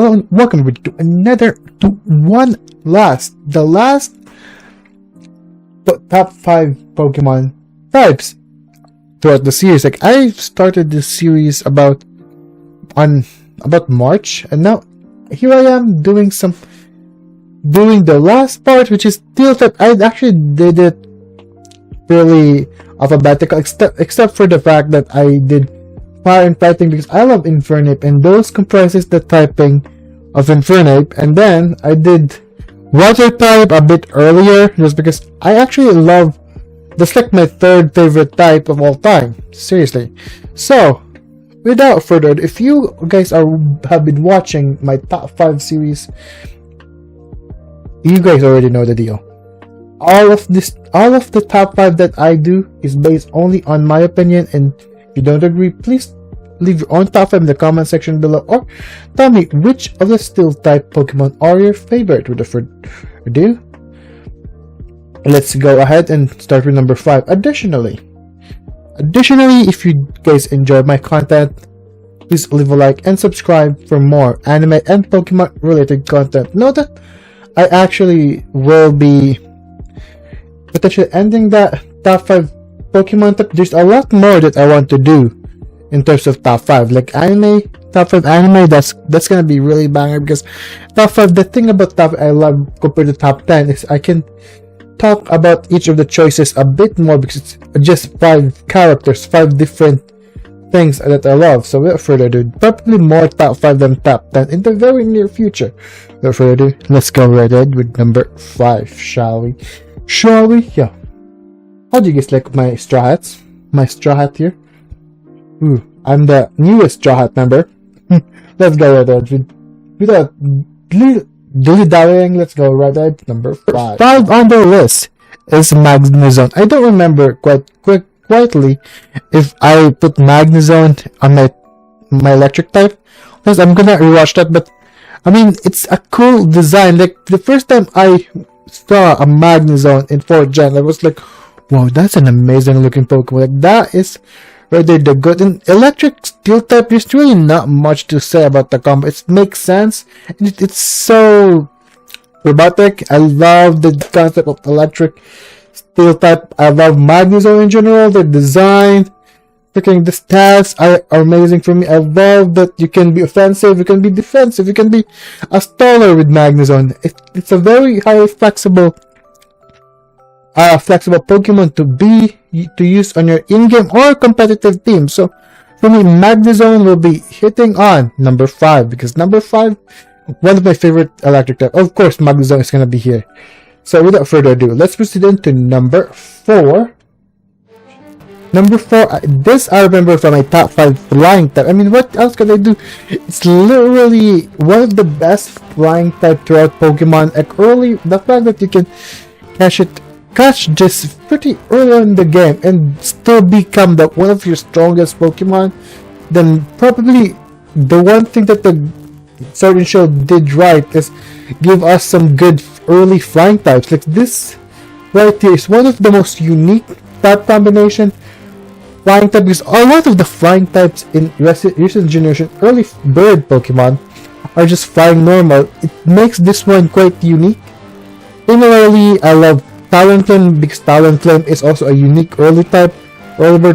Hello and welcome to the last top 5 Pokemon types throughout the series. Like, I started this series about March, and now here I am doing the last part, which is Steel type. I actually did it really alphabetical, except for the fact that I did Fire and Fighting because I love Infernape, and those comprises the typing of Infernape. And then I did Water type a bit earlier, just because I actually love. That's like my third favorite type of all time. Seriously. So, without further ado, if you guys have been watching my top 5 series, you guys already know the deal. All of the top 5 that I do is based only on my opinion, and if you don't agree, please leave your own top 5 in the comment section below, or tell me which of the Steel type Pokemon are your favorite. Without further ado, let's go ahead and start with number 5. Additionally, if you guys enjoy my content, please leave a like and subscribe for more anime and Pokemon related content. Note that I actually will be potentially ending that top 5 Pokemon type. There's a lot more that I want to do in terms of top 5, like anime, top 5 anime. That's gonna be really banger, because top 5, the thing about top I love compared to top 10 is I can talk about each of the choices a bit more, because it's just 5 characters, 5 different things that I love. So without further ado, probably more top 5 than top 10 in the very near future. Without further ado, let's go right ahead with number 5, shall we? Yeah. How do you guys like my straw hats? My straw hat here? Ooh, I'm the newest straw hat member. Let's go right ahead. Without dilly-dallying, let's go right ahead. Number 5. 5 on the list is Magnezone. I don't remember quietly if I put Magnezone on my electric type. Plus, I'm gonna rewatch that, but I mean, it's a cool design. Like, the first time I saw a Magnezone in 4th gen, I was like, wow, that's an amazing looking Pokemon. Like, that is right there, the good. In electric Steel type, there's really not much to say about the combo. It makes sense, and it's so robotic. I love the concept of electric Steel type. I love Magnezone in general. The design, freaking the stats are amazing for me. I love that you can be offensive, you can be defensive, you can be a staller with Magnezone. It's a very highly flexible Pokemon to use on your in-game or competitive team. So for me, Magnezone will be hitting on number 5, because number 5, one of my favorite electric type. Of course, Magnezone is gonna be here. So without further ado, let's proceed into number 4. Number 4, this I remember from my top 5 flying type. I mean, what else can I do? It's literally one of the best flying type throughout Pokemon. Like, early, the fact that you can catch this pretty early in the game and still become one of your strongest Pokemon, then probably the one thing that the Sword and Shield did right is give us some good early flying types. Like, this right here is one of the most unique type combination flying type, because a lot of the flying types in recent generation early bird Pokemon are just flying normal. It makes this one quite unique. Similarly, I love Talonflame, because Talonflame is also a unique early bird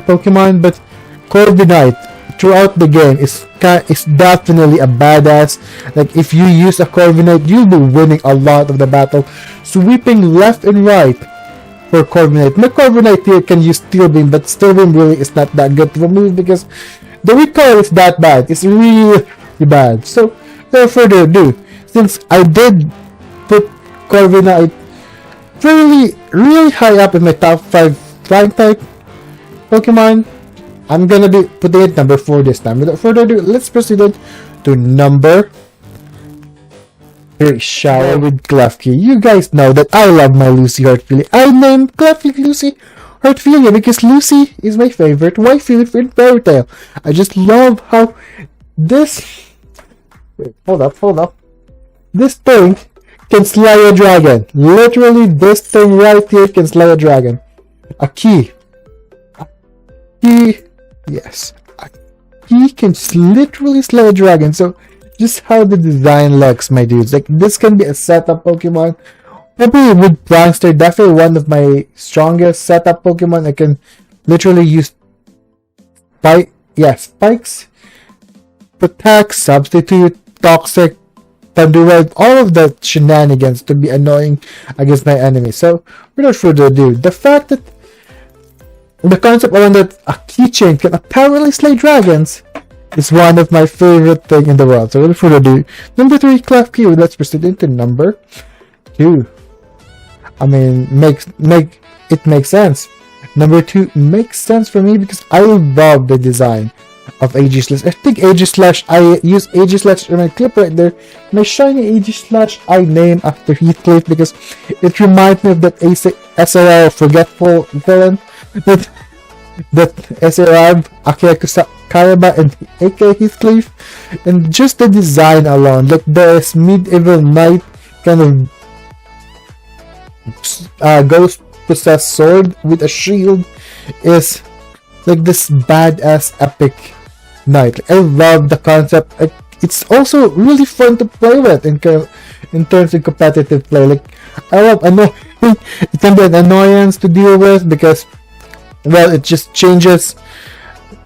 Pokemon. But Corviknight throughout the game is definitely a badass. Like, if you use a Corviknight, you'll be winning a lot of the battle, sweeping left and right for Corviknight. My Corviknight here can use Steel Beam, but Steel Beam really is not that good of a move, because the recoil is that bad. It's really bad. So without further ado, since I did put Corviknight really high up in my top 5 flying type Pokemon, I'm gonna be putting it number 4 this time. Without further ado, let's proceed to number 3, shall we, with Klefki. You guys know that I love my Lucy Heartfilia. I named Klefki Lucy Heartfilia because Lucy is my favorite waifu in Fairy Tail. I just love how this... Wait, hold up. This thing can slay a dragon. Literally, this thing right here can slay a dragon. A key. Yes. A key can literally slay a dragon. So just how the design looks, my dudes. Like, this can be a setup Pokemon. Probably with Prankster, definitely one of my strongest setup Pokemon. I can literally use spikes, protect, substitute, toxic, Thunderwave, all of the shenanigans to be annoying against my enemy. So, without further ado, the fact that the concept around that a keychain can apparently slay dragons is one of my favorite things in the world. So, without further ado, number 3, Clefairy. Let's proceed into number 2. I mean, it makes sense. Number 2 makes sense for me because I love the design of Aegislash. I think Aegislash, I use Aegislash in my clip right there. My shiny Aegislash I name after Heathcliff because it reminds me of that SAR forgetful villain that SAR Akira Kayaba and AK Heathcliff, and just the design alone, like this medieval knight kind of ghost possessed sword with a shield is like this badass epic knight. I love the concept. It's also really fun to play with in terms of competitive play. Like, I love annoying. It can be an annoyance to deal with because, well, it just changes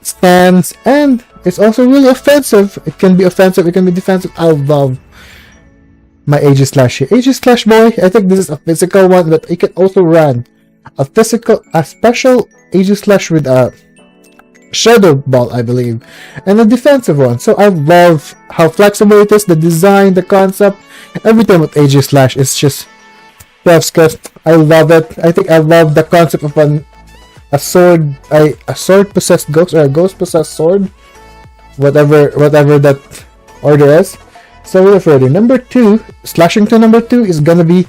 stance, and it's also really offensive. It can be offensive, it can be defensive. I love my Aegislash here. Aegislash boy, I think this is a physical one, but it can also run a special Aegislash with a Shadow Ball, I believe, and a defensive one. So I love how flexible it is, the design, the concept, everything with Aegislash is just Chef's I love it. I think I love the concept of a sword possessed ghost, or a ghost possessed sword, whatever that order is. So without further, number 2, slashing to number 2 is gonna be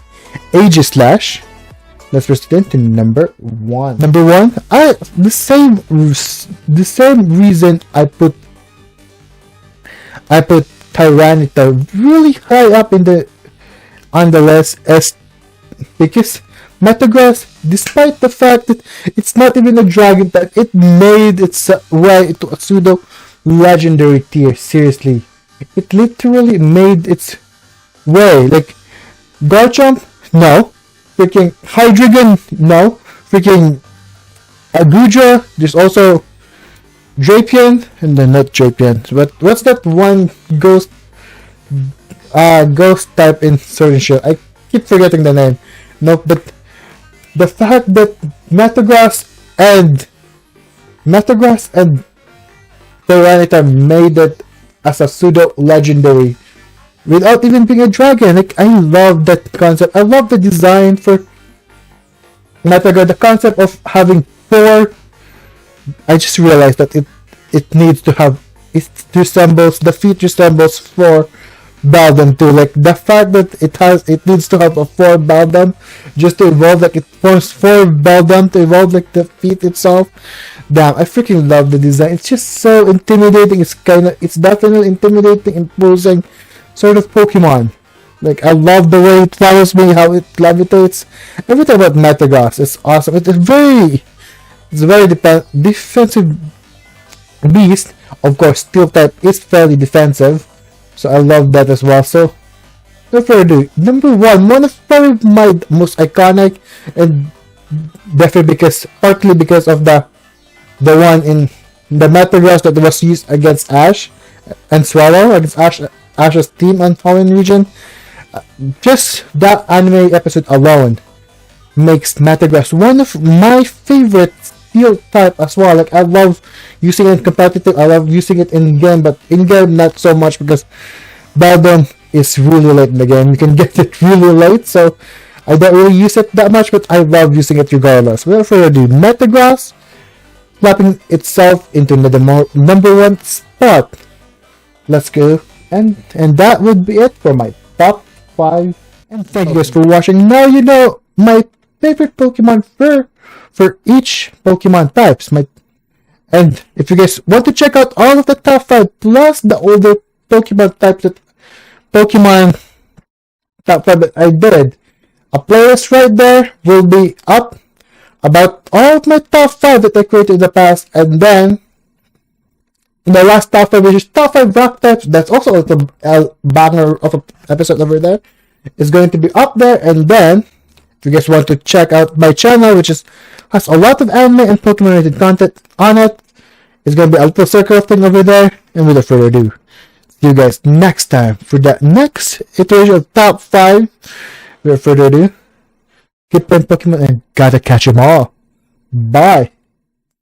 Aegislash. Let's proceed into number 1. Number 1, the same reason I put Tyranitar really high up on the list is because Metagross, despite the fact that it's not even a dragon type, it made its way into a pseudo legendary tier. Seriously, it literally made its way. Like, Garchomp, no. Freaking Hydreigon, no. Freaking Agudra, there's also Drapion, and then not Drapion, but what's that one ghost type in Sword and Shield? I keep forgetting the name. No, but the fact that Metagross and Tyranitar made it as a pseudo legendary without even being a dragon. Like, I love that concept. I love the design for Metagross. The concept of having 4. I just realized that it needs to have, the feat resembles 4 Beldum too. Like, the fact that it needs to have a 4 Beldum just to evolve, like it forms 4 Beldum to evolve like the feat itself. Damn, I freaking love the design. It's just so intimidating. It's definitely intimidating, imposing sort of Pokemon. Like, I love the way it follows me, how it levitates. Everything about Metagross is awesome. It's a very defensive beast. Of course, Steel type is fairly defensive, so I love that as well. So, no further ado, number 1, one of probably my most iconic, and definitely partly because of the one in the Metagross that was used against Ash and Swallow, against Ash's team on Fallen Region. Just that anime episode alone makes Metagross one of my favorite Steel type as well. Like, I love using it in competitive, I love using it in game, but in game not so much because Beldum is really late in the game. You can get it really late, so I don't really use it that much, but I love using it regardless. Without further ado, Metagross slapping itself into the number 1 spot. Let's go. And that would be it for my top 5. And thank you guys for watching. Now you know my favorite Pokemon for each Pokemon types. And if you guys want to check out all of the top 5 plus the older Pokemon types that Pokemon top 5 that I did, a playlist right there will be up about all of my top 5 that I created in the past, and then the last top 5, which is top 5 rock types, that's also a little banger of an episode over there, is going to be up there. And then, if you guys want to check out my channel, which has a lot of anime and Pokemon related content on it, it's going to be a little circle thing over there. And without further ado, see you guys next time for that next iteration of top 5. Without further ado, keep playing Pokemon and gotta catch them all. Bye.